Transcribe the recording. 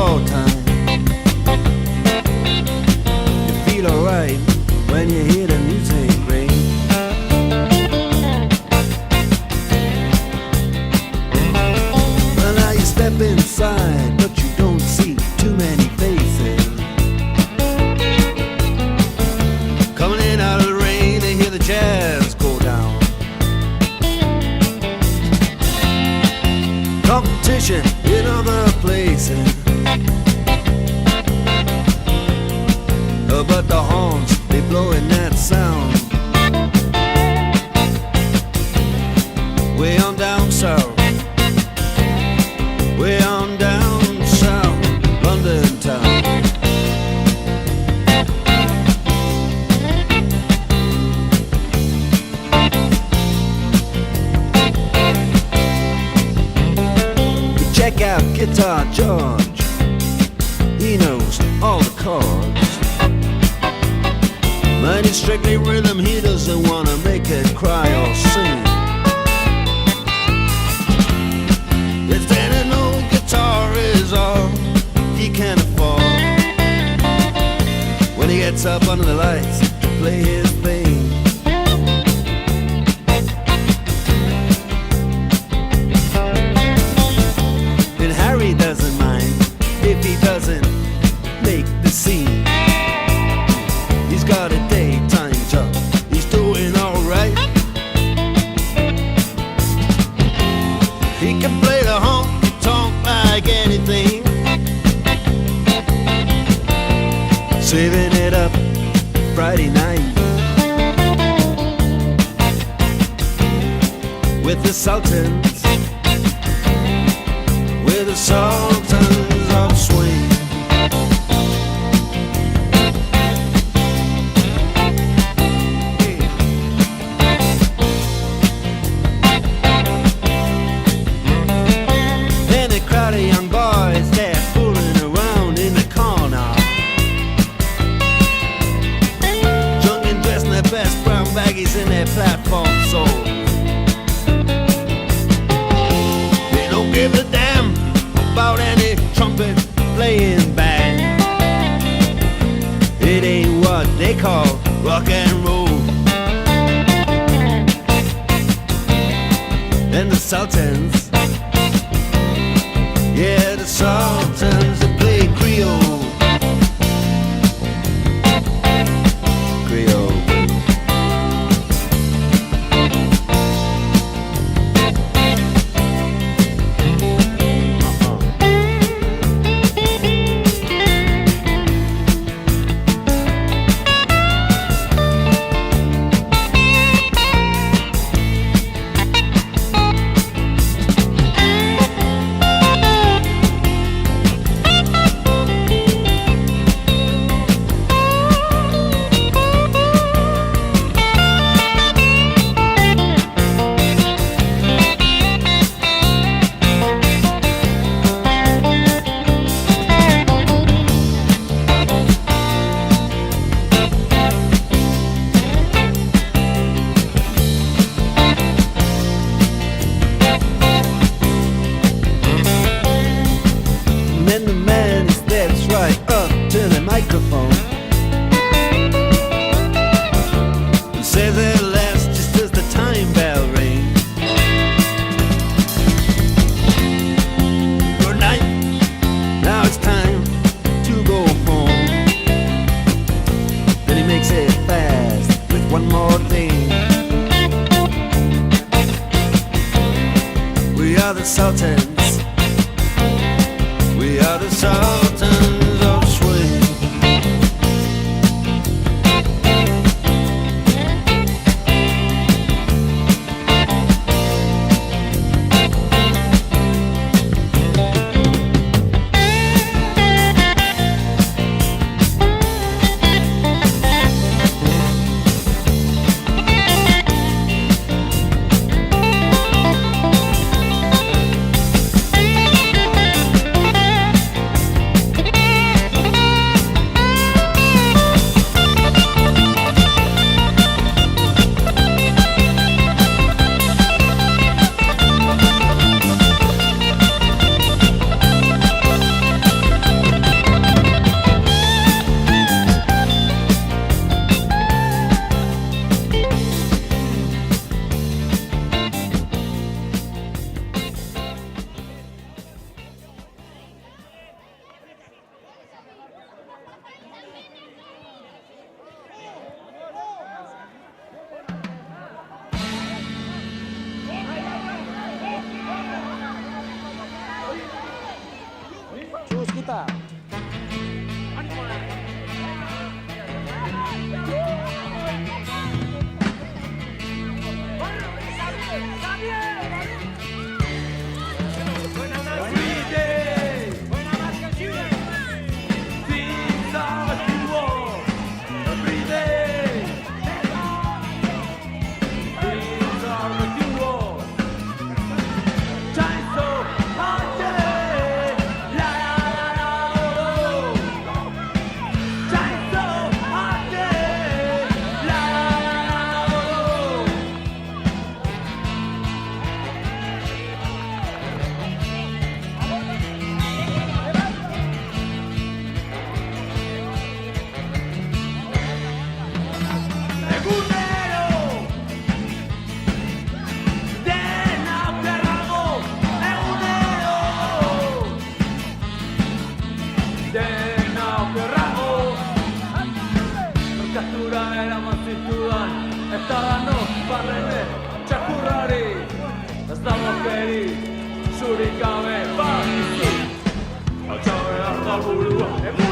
all time. You feel alright when you hear the music ring. Well, now you step inside, but you don't see too many faces. Coming in out of the rain, they hear the jazz go down. Competition in other places, but the horns, they blowing that sound. Way on down south, way on down south, London town. Check out Guitar George, he knows all the chords. But it's strictly rhythm, he doesn't want to make it cry or sing. If any old guitar is all he can afford, when he gets up under the lights to play his thing. And Harry doesn't mind if he doesn't make the scene. He's got a daytime job, he's doing alright. He can play the honky-tonk like anything, saving it up Friday night with the Sultans, with the Sultans of Swing. Crowd of young boys, they're fooling around in the corner, drunk and dressed in their best brown baggies in their platform soles. They don't give a damn about any trumpet playing band. It ain't what they call rock and roll. And the Sultans, yeah, the Sultans, they play Creole. Creole. And the man steps right up to the microphone and says at last, just as the time bell rings, good night, now it's time to go home. Then he makes it fast with one more thing. We are the Sultans, we are the Sultans of Swing. 的放肆，好像会让他不如我。